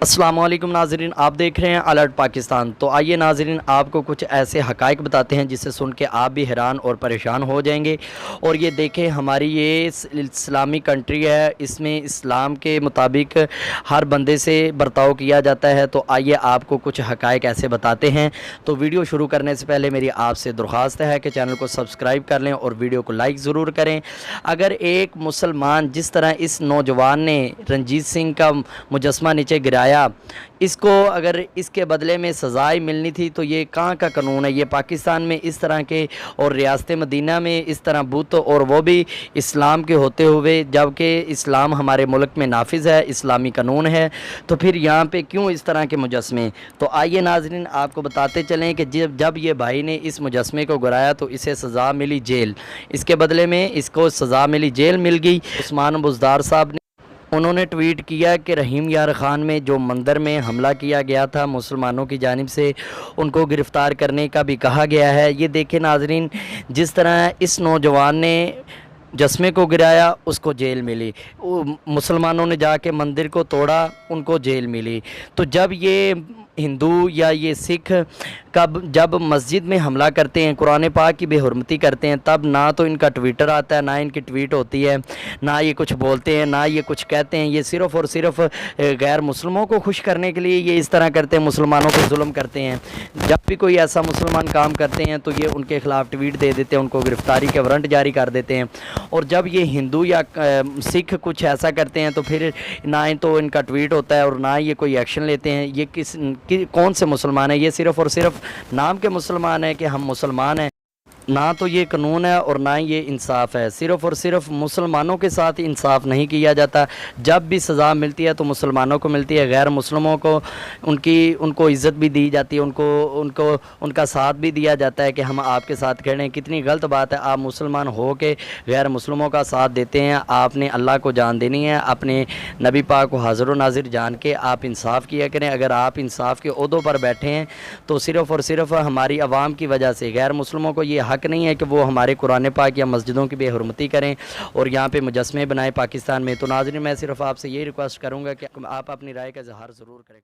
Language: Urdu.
السلام علیکم ناظرین، آپ دیکھ رہے ہیں الرٹ پاکستان۔ تو آئیے ناظرین، آپ کو کچھ ایسے حقائق بتاتے ہیں جسے سن کے آپ بھی حیران اور پریشان ہو جائیں گے۔ اور یہ دیکھیں، ہماری یہ اسلامی کنٹری ہے، اس میں اسلام کے مطابق ہر بندے سے برتاؤ کیا جاتا ہے۔ تو آئیے آپ کو کچھ حقائق ایسے بتاتے ہیں۔ تو ویڈیو شروع کرنے سے پہلے میری آپ سے درخواست ہے کہ چینل کو سبسکرائب کر لیں اور ویڈیو کو لائک ضرور کریں۔ اگر ایک مسلمان، جس طرح اس نوجوان نے رنجیت سنگھ کا مجسمہ نیچے گرایا، اس کو اگر اس کے بدلے میں سزائے ملنی تھی تو یہ کہاں کا قانون ہے؟ یہ پاکستان میں اس طرح کے اور ریاست مدینہ میں اس طرح بت، اور وہ بھی اسلام کے ہوتے ہوئے، جبکہ اسلام ہمارے ملک میں نافذ ہے، اسلامی قانون ہے، تو پھر یہاں پہ کیوں اس طرح کے مجسمے؟ تو آئیے ناظرین، آپ کو بتاتے چلیں کہ جب یہ بھائی نے اس مجسمے کو گرایا تو اسے سزا ملی جیل، اس کے بدلے میں اس کو سزا ملی، جیل مل گئی۔ عثمان بزدار صاحب نے انہوں نے ٹویٹ کیا کہ رحیم یار خان میں جو مندر میں حملہ کیا گیا تھا مسلمانوں کی جانب سے، ان کو گرفتار کرنے کا بھی کہا گیا ہے۔ یہ دیکھیں ناظرین، جس طرح اس نوجوان نے جسمے کو گرایا، اس کو جیل ملی، مسلمانوں نے جا کے مندر کو توڑا، ان کو جیل ملی۔ تو جب یہ ہندو یا یہ سکھ جب مسجد میں حملہ کرتے ہیں، قرآن پاک کی بے حرمتی کرتے ہیں، تب نہ تو ان کا ٹویٹر آتا ہے، نہ ان کی ٹویٹ ہوتی ہے، نہ یہ کچھ بولتے ہیں، نہ یہ کچھ کہتے ہیں۔ یہ صرف اور صرف غیر مسلموں کو خوش کرنے کے لیے یہ اس طرح کرتے ہیں، مسلمانوں کو ظلم کرتے ہیں۔ جب بھی کوئی ایسا مسلمان کام کرتے ہیں تو یہ ان کے خلاف ٹویٹ دے دیتے ہیں، ان کو گرفتاری کے وارنٹ جاری کر دیتے ہیں۔ اور جب یہ ہندو یا سکھ کچھ ایسا کرتے ہیں تو پھر نہ تو ان کا ٹویٹ ہوتا ہے اور نہ یہ کوئی ایکشن لیتے ہیں۔ یہ کون سے مسلمان ہیں؟ یہ صرف اور صرف نام کے مسلمان ہیں کہ ہم مسلمان ہیں، نہ تو یہ قانون ہے اور نہ یہ انصاف ہے۔ صرف اور صرف مسلمانوں کے ساتھ انصاف نہیں کیا جاتا۔ جب بھی سزا ملتی ہے تو مسلمانوں کو ملتی ہے، غیر مسلموں کو ان کو عزت بھی دی جاتی ہے، ان کا ساتھ بھی دیا جاتا ہے کہ ہم آپ کے ساتھ کھڑے ہیں۔ کتنی غلط بات ہے، آپ مسلمان ہو کے غیر مسلموں کا ساتھ دیتے ہیں۔ آپ نے اللہ کو جان دینی ہے، اپنے نبی پاک کو حاضر و ناظر جان کے آپ انصاف کیا کریں۔ اگر آپ انصاف کے عہدوں پر بیٹھے ہیں تو صرف اور صرف ہماری عوام کی وجہ سے، غیر مسلموں کو یہ حق نہیں ہے کہ وہ ہمارے قرآن پاک یا مسجدوں کی بے حرمتی کریں اور یہاں پہ مجسمے بنائیں پاکستان میں۔ تو ناظرین، میں صرف آپ سے یہی ریکویسٹ کروں گا کہ آپ اپنی رائے کا اظہار ضرور کریں۔